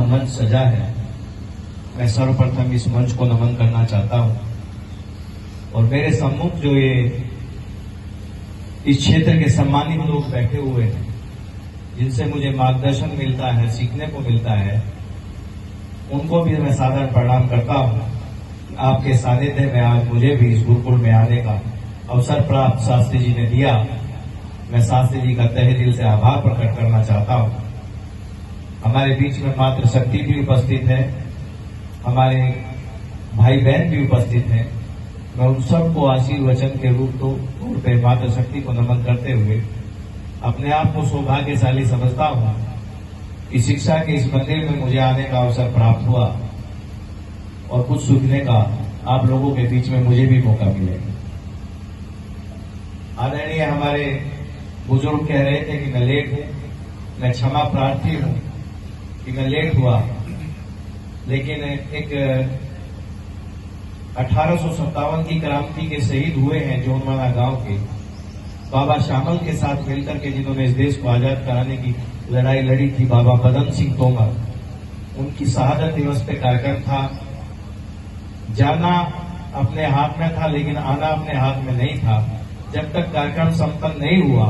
मंच सजा है, मैं सर्वप्रथम इस मंच को नमन करना चाहता हूं। और मेरे सम्मुख जो ये इस क्षेत्र के सम्मानित लोग बैठे हुए हैं, जिनसे मुझे मार्गदर्शन मिलता है, सीखने को मिलता है, उनको भी मैं सादर प्रणाम करता हूं। आपके सानिध्य में आज मुझे भी इस गुरुकुल में आने का अवसर प्राप्त शास्त्री जी ने दिया। मैं शास्त्री जी का तहे दिल से आभार प्रकट करना चाहता हूं। हमारे बीच में मातृ शक्ति भी उपस्थित है, हमारे भाई बहन भी उपस्थित हैं। मैं उन सबको आशीर्वचन के रूप तौर पे मातृ शक्ति को नमन करते हुए अपने आप को सौभाग्यशाली समझता हूं कि शिक्षा के इस मंदिर में मुझे आने का अवसर प्राप्त हुआ और कुछ सीखने का आप लोगों के बीच में मुझे भी मौका मिलेगा। आदरणीय हमारे बुजुर्ग कह रहे थे कि मैं लेट हूं, मैं क्षमा प्रार्थी हूं कि मैं लेट हुआ, लेकिन एक 1857 की क्रांति के शहीद हुए हैं जोनवाना गांव के बाबा श्यामल के साथ मिलकर के, जिन्होंने इस देश को आजाद कराने की लड़ाई लड़ी थी, बाबा बदन सिंह तोमर। उनकी शहादत दिवस पे कार्यक्रम था। जाना अपने हाथ में था लेकिन आना अपने हाथ में नहीं था। जब तक कार्यक्रम संपन्न नहीं हुआ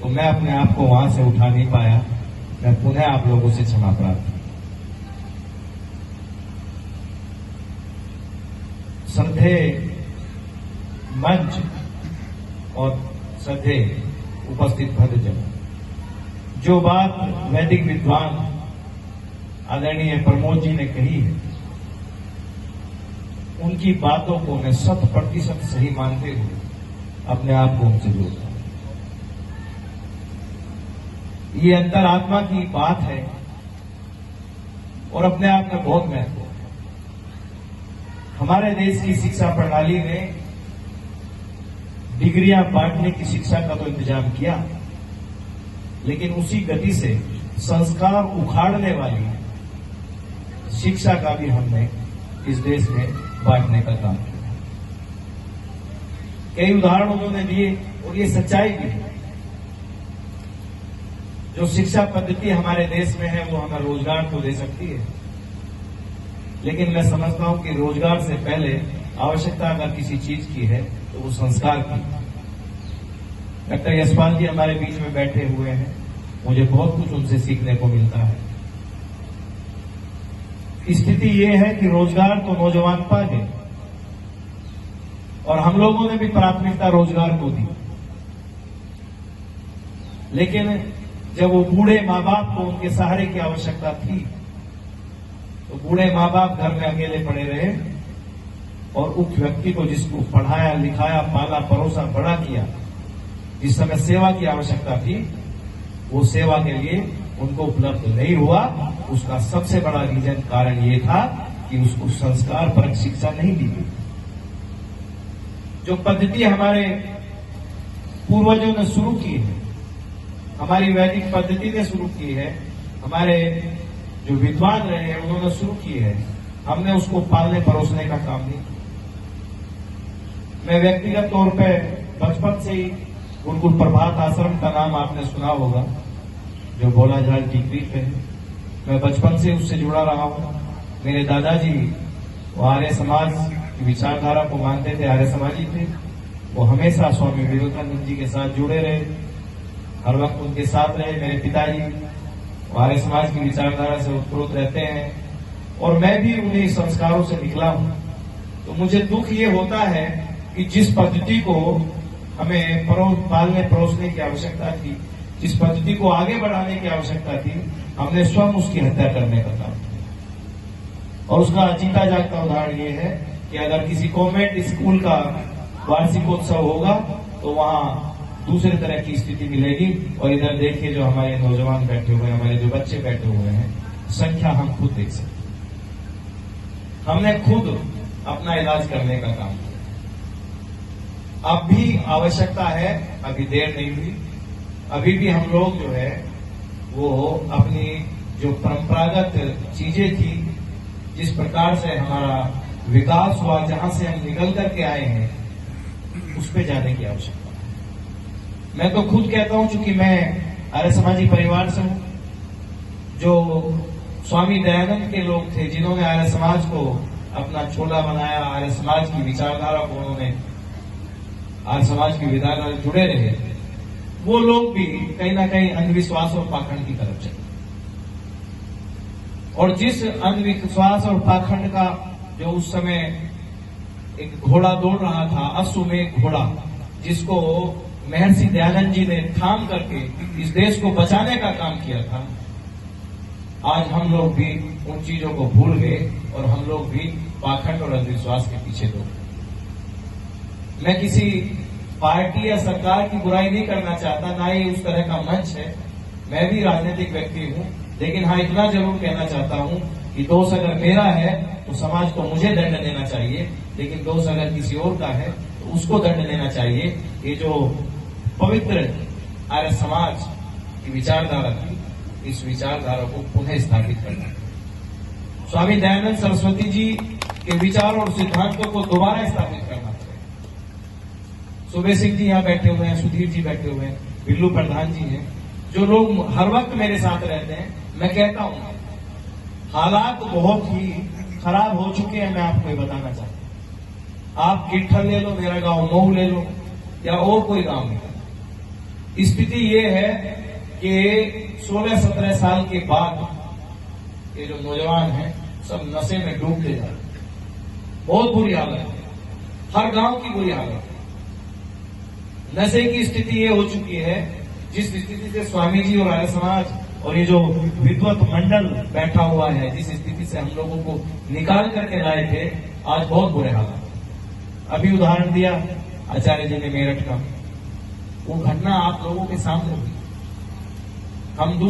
तो मैं अपने आप को वहां से उठा नहीं पाया। मैं पुनः आप लोगों से क्षमा प्रार्थी। श्रद्धेय मंच और श्रद्धेय उपस्थित भक्तजन, जो बात वैदिक विद्वान आदरणीय प्रमोद जी ने कही है, उनकी बातों को मैं 100% सही मानते हुए अपने आप को उनसे जोड़ता हूं। ये अंतरात्मा की बात है और अपने आप में बहुत महत्वपूर्ण है। हमारे देश की शिक्षा प्रणाली ने डिग्रियां बांटने की शिक्षा का तो इंतजाम किया, लेकिन उसी गति से संस्कार उखाड़ने वाली शिक्षा का भी हमने इस देश में बांटने का काम किया। कई उदाहरण उन्होंने दिए और ये सच्चाई भी है। जो शिक्षा पद्धति हमारे देश में है वो हमें रोजगार तो दे सकती है, लेकिन मैं समझता हूं कि रोजगार से पहले आवश्यकता अगर किसी चीज की है तो वो संस्कार की। डॉक्टर यशपाल जी हमारे बीच में बैठे हुए हैं, मुझे बहुत कुछ उनसे सीखने को मिलता है। स्थिति ये है कि रोजगार तो नौजवान पा गए और हम लोगों ने भी प्राथमिकता रोजगार को दी, लेकिन जब वो बूढ़े माँ बाप को उनके सहारे की आवश्यकता थी तो बूढ़े माँ बाप घर में अकेले पड़े रहे और उस व्यक्ति को जिसको पढ़ाया लिखाया पाला परोसा बड़ा किया, जिस समय सेवा की आवश्यकता थी, वो सेवा के लिए उनको उपलब्ध नहीं हुआ। उसका सबसे बड़ा रीजन कारण ये था कि उसको संस्कार परक शिक्षा नहीं दी गई। जो पद्धति हमारे पूर्वजों ने शुरू की है, हमारी वैदिक पद्धति ने शुरू की है, हमारे जो विद्वान रहे हैं उन्होंने शुरू की है, हमने उसको पालने परोसने का काम नहीं किया। मैं व्यक्तिगत तौर पे बचपन से ही गुरुकुल प्रभात आश्रम का नाम आपने सुना होगा, जो भोलाझाड़ टिकरी पे है। मैं बचपन से उससे जुड़ा रहा हूं। मेरे दादाजी वो आर्य समाज की विचारधारा को मानते थे, आर्य समाजी थे। वो हमेशा स्वामी विवेकानंद जी के साथ जुड़े रहे, हर वक्त उनके साथ रहे। मेरे पिताजी आर्य समाज की विचारधारा से उत्प्रोत रहते हैं और मैं भी उन्हीं संस्कारों से निकला हूं। तो मुझे दुख ये होता है कि जिस पद्धति को हमें पालने परोसने की आवश्यकता थी, जिस पद्धति को आगे बढ़ाने की आवश्यकता थी, हमने स्वयं उसकी हत्या करने का काम किया। और उसका जीता जागता उदाहरण ये है कि अगर किसी कॉन्वेंट स्कूल का वार्षिकोत्सव होगा तो वहां दूसरे तरह की स्थिति मिलेगी। और इधर देखिए जो हमारे नौजवान बैठे हुए हैं, हमारे जो बच्चे बैठे हुए हैं, संख्या हम खुद देख सकते हैं। हमने खुद अपना इलाज करने का काम किया। अब भी आवश्यकता है, अभी देर नहीं हुई। अभी भी हम लोग जो है वो अपनी जो परंपरागत चीजें थी, जिस प्रकार से हमारा विकास हुआ, जहां से हम निकल करके आए हैं, उस पर जाने की आवश्यकता है। मैं तो खुद कहता हूं, चूंकि मैं आर्य समाजी परिवार से हूं, जो स्वामी दयानंद के लोग थे जिन्होंने आर्य समाज को अपना छोला बनाया, आर्य समाज की विचारधारा को उन्होंने आर्य समाज की विचारधारा जुड़े रहे, वो लोग भी कहीं ना कहीं अंधविश्वास और पाखंड की तरफ चले। और जिस अंधविश्वास और पाखंड का जो उस समय एक घोड़ा दौड़ रहा था, अश्वमेध घोड़ा, जिसको महर्षि दयानंद जी ने थाम करके इस देश को बचाने का काम किया था, आज हम लोग भी उन चीजों को भूल गए और हम लोग भी पाखंड और अंधविश्वास के पीछे दौड़ गए। मैं किसी पार्टी या सरकार की बुराई नहीं करना चाहता, ना ही उस तरह का मंच है। मैं भी राजनीतिक व्यक्ति हूं, लेकिन हाँ इतना जरूर कहना चाहता हूं कि दोष अगर मेरा है तो समाज को मुझे दंड देना चाहिए, लेकिन दोष अगर किसी और का है तो उसको दंड देना चाहिए। ये जो पवित्र आर्य समाज की विचारधारा थी, इस विचारधारा को पुनः स्थापित करना। स्वामी दयानंद सरस्वती जी के विचारों और सिद्धांतों को दोबारा स्थापित करना पड़ेगा। सुबे सिंह जी यहां बैठे हुए हैं, सुधीर जी बैठे हुए हैं, बिल्लू प्रधान जी हैं, जो लोग हर वक्त मेरे साथ रहते हैं। मैं कहता हूं हालात बहुत ही खराब हो चुके हैं। मैं आपको ये बताना चाहता हूं, आप गिट्ठल ले लो, मेरा गांव मऊ ले लो, या और कोई गांव ले लो, स्थिति ये है कि 16-17 साल के बाद ये जो नौजवान हैं सब नशे में डूबते जा रहे हैं। बहुत बुरी हालत है, हर गांव की बुरी हालत है। नशे की स्थिति ये हो चुकी है, जिस स्थिति से स्वामी जी और आर्य समाज और ये जो विद्वत मंडल बैठा हुआ है, जिस स्थिति से हम लोगों को निकाल करके लाए थे, आज बहुत बुरे हालात। अभी उदाहरण दिया आचार्य जी ने मेरठ का, वो घटना आप लोगों के सामने हुई। हम